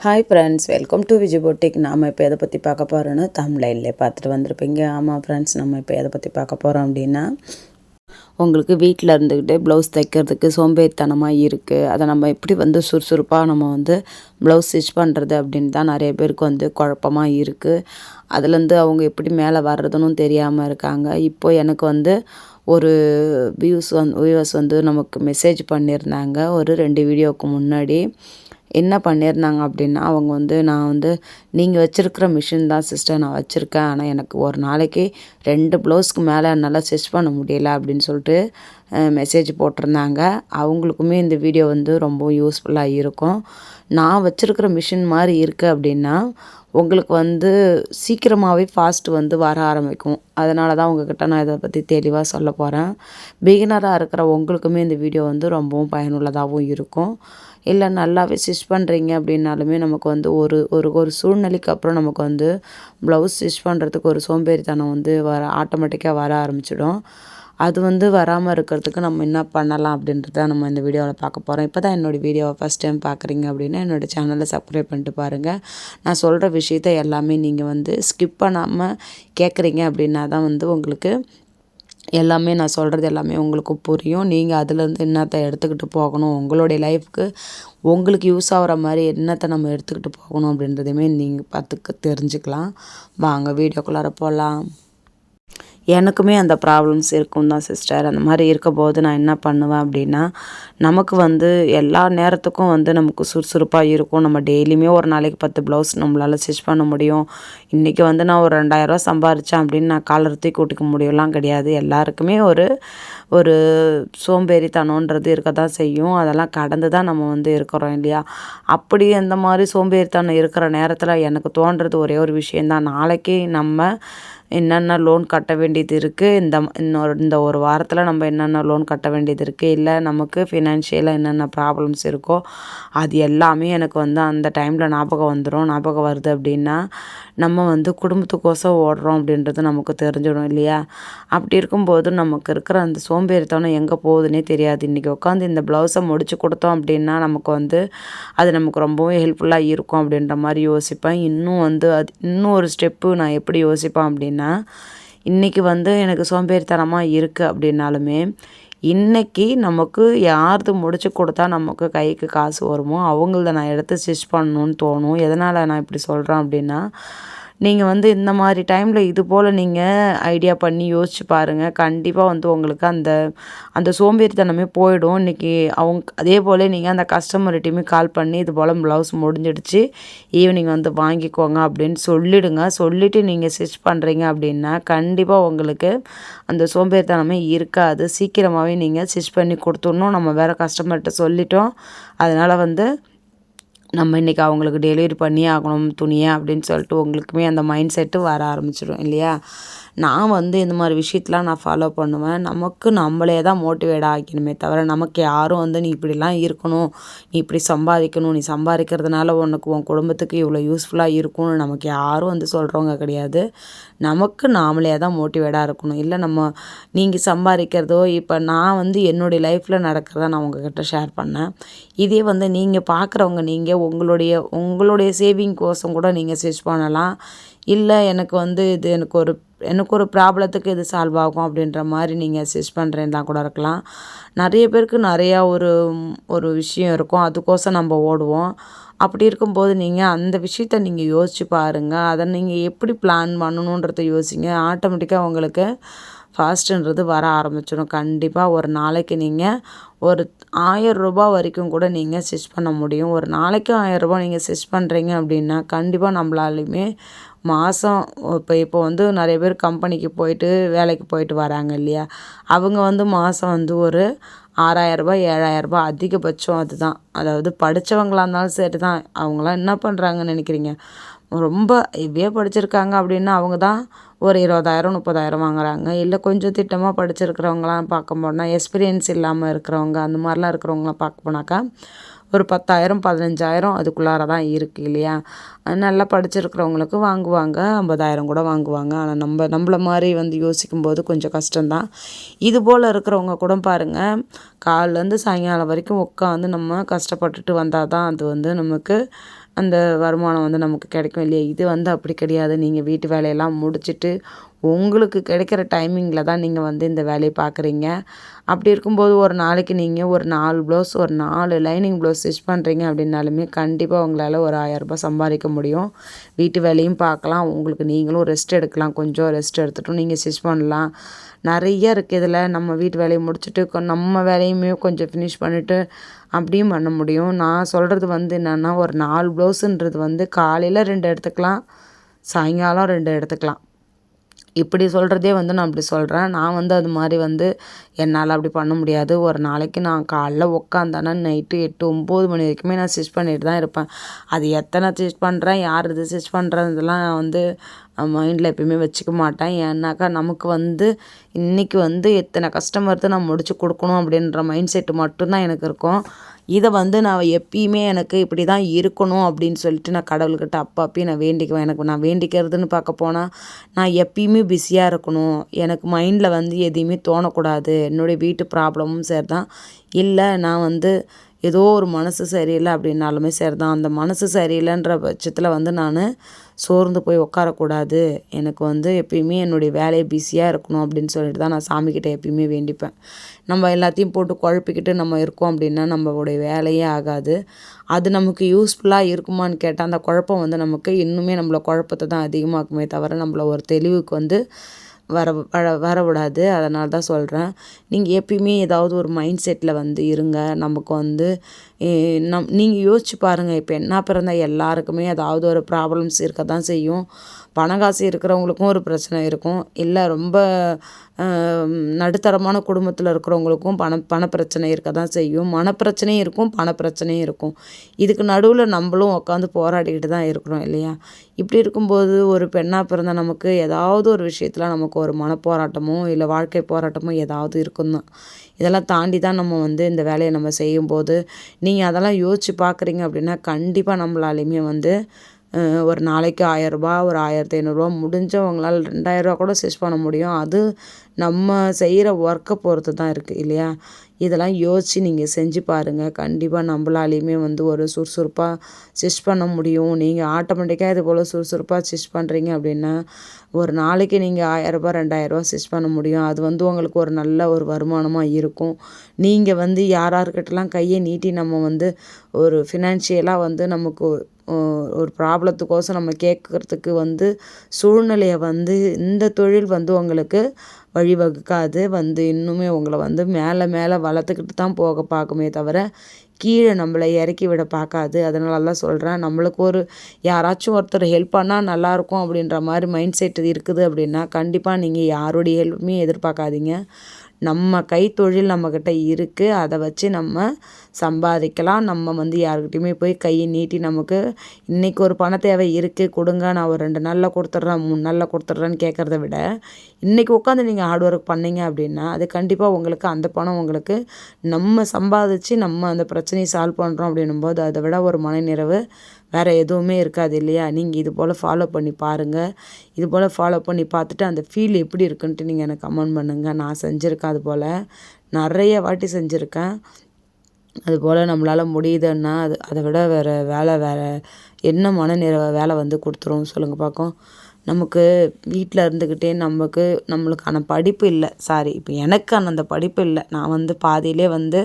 Hi friends, welcome to Vijay boutique. நாம் இப்போ எதை பற்றி பார்க்க போகிறோன்னா தம்ப்லைன்லேயே பார்த்துட்டு வந்திருப்பீங்க. ஆமாம் ஃப்ரெண்ட்ஸ், நம்ம இப்போ எதை பற்றி பார்க்க போகிறோம் அப்படின்னா, உங்களுக்கு வீட்டில் இருந்துக்கிட்டே ப்ளவுஸ் தைக்கிறதுக்கு சோம்பேறித்தனமாக இருக்குது. அதை நம்ம எப்படி சுறுசுறுப்பாக நம்ம ப்ளவுஸ் ஸ்டிச் பண்ணுறது அப்படின்னு தான் நிறைய பேருக்கு குழப்பமாக இருக்குது. அதுலேருந்து அவங்க எப்படி மேலே வர்றதுன்னு தெரியாமல் இருக்காங்க. இப்போ எனக்கு ஒரு வியூவர்ஸ் நமக்கு மெசேஜ் பண்ணியிருந்தாங்க ஒரு 2 வீடியோவுக்கு முன்னாடி. என்ன பண்ணியிருந்தாங்க அப்படின்னா, அவங்க நான் நீங்கள் வச்சுருக்கிற மிஷின் தான் சிஸ்டர் நான் வச்சுருக்கேன், ஆனால் எனக்கு ஒரு நாளைக்கு 2 ப்ளவுஸ்க்கு மேலே என்னால் ஸ்டிச் பண்ண முடியல அப்படின்னு சொல்லிட்டு மெசேஜ் போட்டிருந்தாங்க. அவங்களுக்குமே இந்த வீடியோ ரொம்ப யூஸ்ஃபுல்லாக இருக்கும். நான் வச்சுருக்கிற மிஷின் மாதிரி இருக்குது அப்படின்னா உங்களுக்கு சீக்கிரமாகவே ஃபாஸ்ட் வர ஆரம்பிக்கும். அதனால தான் உங்ககிட்ட நான் இதை பற்றி தெளிவாக சொல்ல போகிறேன். பிகினராக இருக்கிற உங்களுக்குமே இந்த வீடியோ ரொம்பவும் பயனுள்ளதாகவும் இருக்கும். இல்லை நல்லாவே ஸ்டிச் பண்ணுறீங்க அப்படின்னாலுமே நமக்கு ஒரு ஒரு ஒரு சூழ்நிலைக்கு அப்புறம் நமக்கு ப்ளவுஸ் ஸ்டிச் பண்ணுறதுக்கு ஒரு சோம்பேறித்தனம் ஆட்டோமேட்டிக்காக வர ஆரம்பிச்சிடும். அது வராமல் இருக்கிறதுக்கு நம்ம என்ன பண்ணலாம் அப்படின்றத நம்ம இந்த வீடியோவில் பார்க்க போகிறோம். இப்போ தான் என்னோடய வீடியோவை ஃபஸ்ட் டைம் பார்க்குறீங்க அப்படின்னா என்னோடய சேனலை சப்ஸ்கிரைப் பண்ணிட்டு பாருங்கள். நான் சொல்கிற விஷயத்த எல்லாமே நீங்கள் ஸ்கிப் பண்ணாமல் கேட்குறீங்க அப்படின்னா தான் உங்களுக்கு எல்லாமே நான் சொல்கிறது எல்லாமே உங்களுக்கு புரியும். நீங்கள் அதுலேருந்து என்னத்தை எடுத்துக்கிட்டு போகணும், உங்களுடைய லைஃப்க்கு உங்களுக்கு யூஸ் ஆகிற மாதிரி என்னத்தை நம்ம எடுத்துக்கிட்டு போகணும் அப்படின்றதையுமே நீங்கள் தெரிஞ்சுக்கலாம். வாங்க வீடியோக்குள்ளார போகலாம். எனக்குமே அந்த ப்ராப்ளம்ஸ் இருக்கும் தான் சிஸ்டர். அந்த மாதிரி இருக்கும்போது நான் என்ன பண்ணுவேன் அப்படின்னா, நமக்கு எல்லா நேரத்துக்கும் நமக்கு சுறுசுறுப்பாக இருக்கும். நம்ம டெய்லியுமே ஒரு நாளைக்கு 10 ப்ளவுஸ் நம்மளால் ஸ்டிச் பண்ண முடியும். இன்றைக்கி நான் ஒரு 2000 சம்பாரித்தேன் அப்படின்னு நான் காலர் தூக்கி கூட்டிக்க முடியலாம் கிடையாது. எல்லாருக்குமே ஒரு ஒரு சோம்பேறித்தனன்றது இருக்க தான் செய்யும். அதெல்லாம் கடந்து தான் நம்ம இருக்கிறோம் இல்லையா? அப்படி அந்த மாதிரி சோம்பேறித்தனம் இருக்கிற நேரத்தில் எனக்கு தோன்றது ஒரே ஒரு விஷயந்தான், நாளைக்கு நம்ம என்னென்ன லோன் கட்ட வேண்டியது இருக்குது, இந்த ஒரு வாரத்தில் நம்ம என்னென்ன லோன் கட்ட வேண்டியது இருக்குது, இல்லை நமக்கு ஃபினான்ஷியலாக என்னென்ன ப்ராப்ளம்ஸ் இருக்கோ அது எல்லாமே எனக்கு அந்த டைமில் ஞாபகம் வருது அப்படின்னா நம்ம குடும்பத்துக்கோசம் ஓடுறோம் அப்படின்றது நமக்கு தெரிஞ்சிடும் இல்லையா? அப்படி இருக்கும்போது நமக்கு இருக்கிற அந்த சோம்பேறித்தனம் எங்கே போகுதுன்னே தெரியாது. இன்றைக்கி உட்காந்து இந்த ப்ளவுஸை முடித்து கொடுத்தோம் அப்படின்னா நமக்கு அது நமக்கு ரொம்பவும் ஹெல்ப்ஃபுல்லாக இருக்கும் அப்படின்ற மாதிரி யோசிப்பேன். இன்னும் ஒரு ஸ்டெப்பு நான் எப்படி யோசிப்பேன் அப்படின்னா, இன்றைக்கி எனக்கு சோம்பேறித்தனமாக இருக்குது அப்படின்னாலுமே இன்றைக்கி நமக்கு யார்து முடிச்சு கொடுத்தா நமக்கு கைக்கு காசு வருமோ அவங்கள நான் எடுத்து ஸ்டிச் பண்ணணுன்னு தோணும். எதனால் நான் இப்படி சொல்கிறேன் அப்படின்னா, நீங்கள் இந்த மாதிரி டைமில் இது போல் நீங்கள் ஐடியா பண்ணி யோசிச்சு பாருங்கள். கண்டிப்பாக உங்களுக்கு அந்த சோம்பேறித்தனமே போயிடும். இன்றைக்கி அதே போல் நீங்கள் அந்த கஸ்டமர்கிட்டையுமே கால் பண்ணி இது போல் ப்ளவுஸ் முடிஞ்சிடுச்சு, ஈவினிங் வாங்கிக்கோங்க அப்படின்னு சொல்லிவிடுங்க. சொல்லிவிட்டு நீங்கள் ஸ்டிச் பண்ணுறீங்க அப்படின்னா கண்டிப்பாக உங்களுக்கு அந்த சோம்பேறித்தனமே இருக்காது. சீக்கிரமாகவே நீங்கள் ஸ்டிச் பண்ணி கொடுத்துடணும். நம்ம வேறு கஸ்டமர்கிட்ட சொல்லிட்டோம், அதனால் நம்ம இன்றைக்கி அவங்களுக்கு டெலிவரி பண்ணியே ஆகணும் துணியை அப்படின்னு சொல்லிட்டு உங்களுக்குமே அந்த மைண்ட் செட்டு வர ஆரம்பிச்சிடும் இல்லையா? நான் இந்த மாதிரி விஷயத்தெலாம் நான் ஃபாலோ பண்ணுவேன். நமக்கு நம்மளே தான் மோட்டிவேட் ஆகிக்கணுமே தவிர நமக்கு யாரும் நீ இப்படிலாம் இருக்கணும், நீ இப்படி சம்பாதிக்கணும், நீ சம்பாதிக்கிறதுனால உன் குடும்பத்துக்கு இவ்வளோ யூஸ்ஃபுல்லாக இருக்கும்னு நமக்கு யாரும் சொல்கிறவங்க கிடையாது. நமக்கு நாமளே தான் மோட்டிவேட்டாக இருக்கணும். இல்லை நீங்கள் சம்பாதிக்கிறதோ இப்போ நான் என்னுடைய லைஃப்பில் நடக்கிறத நான் உங்கள்கிட்ட ஷேர் பண்ணேன். இதே நீங்கள் பார்க்குறவங்க நீங்கள் உங்களுடைய சேவிங் கோசம் கூட நீங்கள் ஸ்டிச் பண்ணலாம். இல்லை எனக்கு இது எனக்கு ஒரு ப்ராப்ளத்துக்கு இது சால்வ் ஆகும் அப்படின்ற மாதிரி நீங்கள் ஸ்டிச் பண்ணுறேன்லாம் கூட இருக்கலாம். நிறைய பேருக்கு நிறையா ஒரு விஷயம் இருக்கும், அதுக்கோசம் நம்ம ஓடுவோம். அப்படி இருக்கும்போது நீங்கள் அந்த விஷயத்த நீங்கள் யோசிச்சு பாருங்கள். அதை நீங்கள் எப்படி பிளான் பண்ணணுன்றதை யோசிங்க. ஆட்டோமேட்டிக்காக உங்களுக்கு ஃபாஸ்ட்டுன்றது வர ஆரம்பிச்சிடும். கண்டிப்பாக ஒரு நாளைக்கு நீங்கள் ஒரு 1000 ரூபா வரைக்கும் கூட நீங்கள் ஸ்டிச் பண்ண முடியும். ஒரு நாளைக்கு 1000 ரூபா நீங்கள் ஸ்டிச் பண்ணுறீங்க அப்படின்னா கண்டிப்பாக நம்மளாலையுமே மாதம் இப்போ நிறைய பேர் கம்பெனிக்கு போயிட்டு வேலைக்கு போயிட்டு வராங்க இல்லையா? அவங்க மாதம் ஒரு 6000 ரூபா 7000 ரூபா அதிகபட்சம் அதுதான். அதாவது படித்தவங்களாக இருந்தாலும் சரி தான். அவங்களாம் என்ன பண்ணுறாங்கன்னு நினைக்கிறீங்க? ரொம்ப ஹெவியாக படிச்சிருக்காங்க அப்படின்னா அவங்க தான் ஒரு 20,000 30,000 வாங்குறாங்க. இல்லை கொஞ்சம் திட்டமாக படிச்சிருக்கிறவங்களாம் பார்க்க போனால் எக்ஸ்பீரியன்ஸ் இல்லாமல் இருக்கிறவங்க அந்த மாதிரிலாம் இருக்கிறவங்களாம் பார்க்க போனாக்கா ஒரு 10,000 15,000 அதுக்குள்ளார தான் இருக்குது இல்லையா? நல்லா படிச்சிருக்கிறவங்களுக்கு வாங்குவாங்க, 50,000 கூட வாங்குவாங்க. ஆனால் நம்மள மாதிரி யோசிக்கும்போது கொஞ்சம் கஷ்டம்தான். இது போல் இருக்கிறவங்க கூட பாருங்கள், காலைலேருந்து சாயங்காலம் வரைக்கும் உட்காந்து நம்ம கஷ்டப்பட்டுட்டு வந்தால் தான் அது நமக்கு அந்த வருமானம் வந்து நமக்கு கிடைக்கும் இல்லையா? இது வந்து அப்படி கிடையாது. நீங்கள் வீட்டு வேலையெல்லாம் முடிச்சுட்டு உங்களுக்கு கிடைக்கிற டைமிங்கில் தான் நீங்கள் வந்து இந்த வேலையை பார்க்குறீங்க. அப்படி இருக்கும்போது ஒரு நாளைக்கு நீங்கள் ஒரு 4 ப்ளவுஸ், ஒரு 4 லைனிங் ப்ளவுஸ் ஸ்டிச் பண்ணுறீங்க அப்படின்னாலுமே கண்டிப்பாக உங்களால் ஒரு 1000 ரூபாய் சம்பாதிக்க முடியும். வீட்டு வேலையும் பார்க்கலாம், உங்களுக்கு நீங்களும் ரெஸ்ட் எடுக்கலாம், கொஞ்சம் ரெஸ்ட் எடுத்துட்டும் நீங்கள் ஸ்டிச் பண்ணலாம். நிறைய இருக்குது இதில். நம்ம வீட்டு வேலையை முடிச்சுட்டு நம்ம வேலையுமே கொஞ்சம் ஃபினிஷ் பண்ணிவிட்டு அப்படியும் பண்ண முடியும். நான் சொல்கிறது வந்து என்னென்னா, ஒரு 4 ப்ளவுஸுன்றது வந்து காலையில் 2 எடுத்துக்கலாம், சாயங்காலம் 2 எடுத்துக்கலாம். இப்படி சொல்கிறதே வந்து நான் அப்படி சொல்கிறேன். நான் வந்து அது மாதிரி வந்து என்னால் அப்படி பண்ண முடியாது. ஒரு நாளைக்கு நான் காலைல உட்காந்தேன்னா நைட்டு 8, 9 மணி வரைக்குமே நான் ஸ்டிச் பண்ணிட்டு தான் இருப்பேன். அது எத்தனை ஸ்டிச் பண்ணுறேன், யார் இது ஸ்டிச் பண்ணுறதெல்லாம் வந்து மைண்டில் எப்பயுமே வச்சுக்க மாட்டேன். ஏன்னாக்கா நமக்கு வந்து இன்றைக்கி வந்து எத்தனை கஸ்டமருக்கு நான் முடிச்சு கொடுக்கணும் அப்படின்ற மைண்ட் செட்டு மட்டும்தான் எனக்கு இருக்கும். இதை வந்து நான் எப்பயுமே எனக்கு இப்படி தான் இருக்கணும் அப்படின்னு சொல்லிட்டு நான் கடவுள்கிட்ட அப்பப்பயும் நான் வேண்டிக்குவேன். நான் வேண்டிக்கிறதுன்னு பார்க்க போனால், நான் எப்பயுமே பிஸியாக இருக்கணும், எனக்கு மைண்டில் வந்து எதையுமே தோணக்கூடாது. என்னுடைய வீட்டு ப்ராப்ளமும் சரி தான், இல்லை நான் வந்து ஏதோ ஒரு மனசு சரியில்லை அப்படின்னாலுமே சரி தான், அந்த மனசு சரியில்லைன்ற பட்சத்தில் வந்து நான் சோர்ந்து போய் உட்காரக்கூடாது. எனக்கு வந்து எப்பயுமே என்னுடைய வேலையை பிஸியாக இருக்கணும் அப்படின்னு சொல்லிட்டு தான் நான் சாமிக்கிட்ட எப்பயுமே வேண்டிப்பேன். நம்ம எல்லாத்தையும் போட்டு குழப்பிக்கிட்டு நம்ம இருக்கோம் அப்படின்னா நம்மளுடைய வேலையே ஆகாது. அது நமக்கு யூஸ்ஃபுல்லாக இருக்குமான்னு கேட்டால், அந்த குழப்பம் வந்து நமக்கு இன்னுமே நம்மளை குழப்பத்தை தான் அதிகமாக்குமே தவிர நம்மளை ஒரு தெளிவுக்கு வந்து வரவிடாது. அதனால தான் சொல்கிறேன், நீங்கள் எப்பயுமே ஏதாவது ஒரு மைண்ட் செட்டில் வந்து இருங்க. நமக்கு வந்து நீங்கள் யோசிச்சு பாருங்கள், இப்போ என்ன பிறந்த எல்லாருக்குமே ஏதாவது ஒரு ப்ராப்ளம்ஸ் இருக்க தான் செய்யும். பணம் காசு இருக்கிறவங்களுக்கும் ஒரு பிரச்சனை இருக்கும், இல்லை ரொம்ப நடுத்தரமான குடும்பத்தில் இருக்கிறவங்களுக்கும் பணப்பிரச்சனை இருக்க தான் செய்யும். மனப்பிரச்சனையும் இருக்கும், பணப்பிரச்சனையும் இருக்கும். இதுக்கு நடுவில் நம்மளும் உட்காந்து போராடிக்கிட்டு தான் இருக்கிறோம் இல்லையா? இப்படி இருக்கும்போது ஒரு பெண்ணாக பிறந்த நமக்கு ஏதாவது ஒரு விஷயத்தில் நமக்கு ஒரு மனப்போராட்டமோ இல்லை வாழ்க்கை போராட்டமோ ஏதாவது இருக்கும் தான். இதெல்லாம் தாண்டி தான் நம்ம வந்து இந்த வேலையை நம்ம செய்யும்போது, நீங்கள் அதெல்லாம் யோசித்து பார்க்குறீங்க அப்படின்னா கண்டிப்பாக நம்மளாலையுமே வந்து ஒரு நாளைக்கு 1000 ரூபா, ஒரு 1500 முடிஞ்சவங்களால் 2000 கூட ஸ்டிச் பண்ண முடியும். அது நம்ம செய்கிற ஒர்க்கை பொறுத்து தான் இருக்குது இல்லையா? இதெல்லாம் யோசித்து நீங்கள் செஞ்சு பாருங்கள். கண்டிப்பாக நம்மளாலையுமே வந்து ஒரு சுறுசுறுப்பாக ஸ்டிச் பண்ண முடியும். நீங்கள் ஆட்டோமேட்டிக்காக இது போல் சுறுசுறுப்பாக ஸ்டிச் பண்ணுறீங்க அப்படின்னா, ஒரு நாளைக்கு நீங்கள் 1000 ரூபா, 2000 ஸ்டிச் பண்ண முடியும். அது வந்து உங்களுக்கு ஒரு நல்ல ஒரு வருமானமாக இருக்கும். நீங்கள் வந்து யார்கிட்டலாம் கையை நீட்டி நம்ம வந்து ஒரு ஃபினான்ஷியலாக வந்து நமக்கு ஒரு ப்ராப்ளத்துக்கோசம் நம்ம கேட்குறதுக்கு வந்து சூழ்நிலையை வந்து இந்த தொழில் வந்து உங்களுக்கு வழிவகுக்காது. வந்து இன்னுமே உங்களை வந்து மேலே மேலே வளர்த்துக்கிட்டு தான் போக பார்க்குமே தவிர கீழே நம்மளை இறக்கி விட பார்க்காது. அதனால தான் சொல்கிறேன், நம்மளுக்கு ஒரு யாராச்சும் ஒருத்தர் ஹெல்ப் பண்ணால் நல்லாயிருக்கும் அப்படின்ற மாதிரி மைண்ட் செட் இருக்குது அப்படின்னா கண்டிப்பாக நீங்கள் யாருடைய ஹெல்ப்புமே எதிர்பார்க்காதீங்க. நம்ம கைத்தொழில் நம்மக்கிட்ட இருக்குது, அதை வச்சு நம்ம சம்பாதிக்கலாம். நம்ம வந்து யாருக்கிட்டையுமே போய் கையை நீட்டி நமக்கு இன்றைக்கி ஒரு பண தேவை இருக்குது, கொடுங்க, நான் ஒரு 2 நாளில் கொடுத்துட்றேன், 3 நாளில் கொடுத்துட்றேன்னு கேட்குறத விட, இன்றைக்கி உட்காந்து நீங்கள் ஹார்ட் ஒர்க் பண்ணிங்க அப்படின்னா அது கண்டிப்பாக உங்களுக்கு அந்த பணம் உங்களுக்கு நம்ம சம்பாதிச்சு நம்ம அந்த பிரச்சனையை சால்வ் பண்ணுறோம் அப்படின்னும்போது அதை விட ஒரு மனநிறைவு வேறு எதுவுமே இருக்காது இல்லையா? நீங்கள் இது போல் ஃபாலோ பண்ணி பாருங்கள். இது போல் ஃபாலோ பண்ணி பார்த்துட்டு அந்த ஃபீல் எப்படி இருக்குன்ட்டு நீங்கள் எனக்கு கமெண்ட் பண்ணுங்கள். நான் செஞ்சுருக்கேன், அது போல் நிறைய வாட்டி செஞ்சுருக்கேன். அதுபோல் நம்மளால் முடியுதுன்னா அதை விட வேறு என்ன மனநிறைவு வேலை வந்து கொடுத்துரும் சொல்லுங்கள் பார்க்கும். நமக்கு வீட்டில் இருந்துக்கிட்டே நம்மளுக்கான படிப்பு இல்லை, இப்போ எனக்கான அந்த படிப்பு இல்லை. நான் வந்து பாதியிலே வந்து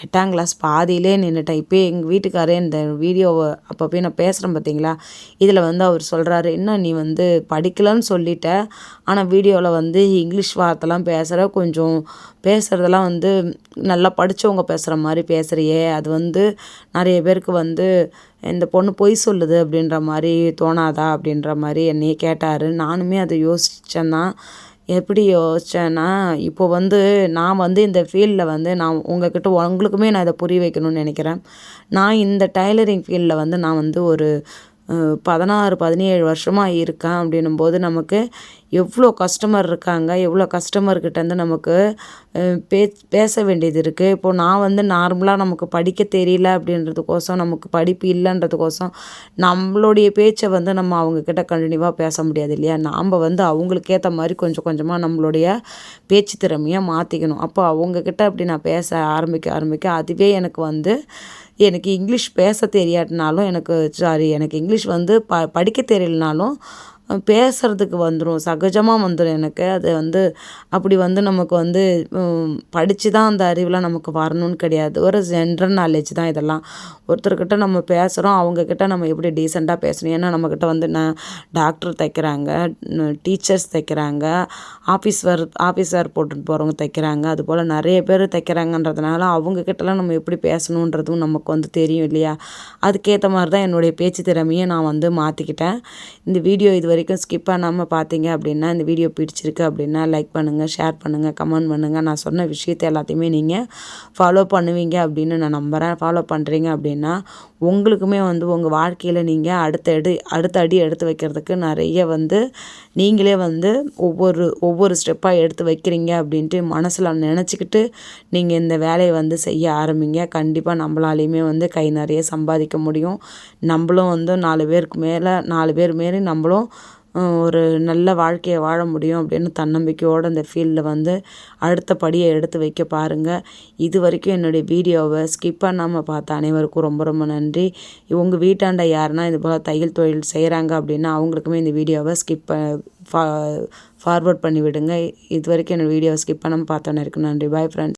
8ஆம் கிளாஸ் பாதியிலே நின்றுட்டேன். இப்போ எங்கள் வீட்டுக்காரே இந்த வீடியோவை அப்போ நான் பேசுகிறேன் பார்த்தீங்களா, இதில் வந்து அவர் சொல்கிறாரு, என்ன நீ வந்து படிக்கலன்னு சொல்லிட்ட, ஆனால் வீடியோவில் வந்து இங்கிலீஷ் வார்த்தைலாம் பேசுகிற, கொஞ்சம் பேசுகிறதெல்லாம் வந்து நல்லா படித்தவங்க பேசுகிற மாதிரி பேசுகிறியே, அது வந்து நிறைய பேருக்கு வந்து இந்த பொண்ணு பொய் சொல்லுது அப்படின்ற மாதிரி தோணாதா அப்படின்ற மாதிரி என்னையே கேட்டார். நானுமே அதை யோசித்தேன் தான். எப்படி யோசித்தேன்னா, இப்போ வந்து நான் வந்து இந்த ஃபீல்டில் வந்து நான் உங்களுக்குமே நான் இதை புரிய வைக்கணும்னு நினைக்கிறேன். நான் இந்த டைலரிங் ஃபீல்டில் வந்து நான் வந்து ஒரு 16, 17 வருஷமாக இருக்கேன் அப்படின்னும்போது நமக்கு எவ்வளோ கஸ்டமர் இருக்காங்க, எவ்வளோ கஸ்டமர்கிட்டேருந்து நமக்கு பேச வேண்டியது இருக்குது. இப்போது நான் வந்து நார்மலாக நமக்கு படிக்க தெரியல அப்படின்றதுக்கோசம், நமக்கு படிப்பு இல்லைன்றதுக்கோசம் நம்மளுடைய பேச்சை வந்து நம்ம அவங்கக்கிட்ட கண்டினியூவாக பேச முடியாது இல்லையா? நாம் வந்து அவங்களுக்கு ஏற்ற மாதிரி கொஞ்சம் கொஞ்சமாக நம்மளுடைய பேச்சு திறமையை மாற்றிக்கணும். அப்போ அவங்கக்கிட்ட அப்படி நான் பேச ஆரம்பிக்க அதுவே எனக்கு வந்து எனக்கு இங்கிலீஷ் பேச தெரியாட்டினாலும் எனக்கு இங்கிலீஷ் வந்து படிக்க தெரியலனாலும் பேசுகிறதுக்கு வந்துடும், சகஜமாக வந்துடும் எனக்கு. அது வந்து அப்படி வந்து நமக்கு வந்து படித்து தான் அந்த அறிவுலாம் நமக்கு வரணும்னு கிடையாது. ஒரு ஜென்ரல் நாலேஜ் தான் இதெல்லாம். ஒருத்தர்கிட்ட நம்ம பேசுகிறோம், அவங்கக்கிட்ட நம்ம எப்படி டீசெண்டாக பேசணும். ஏன்னா நம்மக்கிட்ட வந்து டாக்டர் தைக்கிறாங்க, டீச்சர்ஸ் தைக்கிறாங்க, ஆஃபீஸ் வேர் போட்டுட்டு போகிறவங்க தைக்கிறாங்க, அதுபோல் நிறைய பேர் தைக்கிறாங்கன்றதுனால அவங்கக்கிட்டலாம் நம்ம எப்படி பேசணுன்றதும் நமக்கு வந்து தெரியும் இல்லையா? அதுக்கேற்ற மாதிரி தான் என்னுடைய பேச்சு திறமையை நான் வந்து மாற்றிக்கிட்டேன். இந்த வீடியோ இது வரைக்கும் ஸ்கிப் பண்ணாமல் பார்த்தீங்க அப்படின்னா, இந்த வீடியோ பிடிச்சிருக்கு அப்படின்னா லைக் பண்ணுங்கள், ஷேர் பண்ணுங்கள், கமெண்ட் பண்ணுங்கள். நான் சொன்ன விஷயத்தை எல்லாத்தையுமே நீங்கள் ஃபாலோ பண்ணுவீங்க அப்படின்னு நான் நம்புகிறேன். ஃபாலோ பண்ணுறீங்க அப்படின்னா உங்களுக்குமே வந்து உங்கள் வாழ்க்கையில் நீங்கள் அடுத்த அடி எடுத்து வைக்கிறதுக்கு நிறைய வந்து நீங்களே வந்து ஒவ்வொரு ஸ்டெப்பாக எடுத்து வைக்கிறீங்க அப்படின்ட்டு மனசில் நினச்சிக்கிட்டு நீங்கள் இந்த வேலையை வந்து செய்ய ஆரம்பிங்க. கண்டிப்பாக நம்மளாலையுமே வந்து கை நிறைய சம்பாதிக்க முடியும். நம்மளும் வந்து 4 பேர் மாரி நம்மளும் ஒரு நல்ல வாழ்க்கையை வாழ முடியும் அப்படின்னு தன்னம்பிக்கையோடு இந்த ஃபீல்டில் வந்து அடுத்த படியை எடுத்து வைக்க பாருங்கள். இது வரைக்கும் என்னுடைய வீடியோவை ஸ்கிப் பண்ணாமல் பார்த்த அனைவருக்கும் ரொம்ப ரொம்ப நன்றி. உங்கள் வீட்டாண்ட யாருன்னா இது போல் தையல் தொழில் செய்கிறாங்க அப்படின்னா அவங்களுக்குமே இந்த வீடியோவை ஃபார்வர்ட் பண்ணி விடுங்க. இது வரைக்கும் என்னோடய வீடியோவை ஸ்கிப் பண்ணாமல் பார்த்தோன்னே இருக்கு. நன்றி. Bye friends.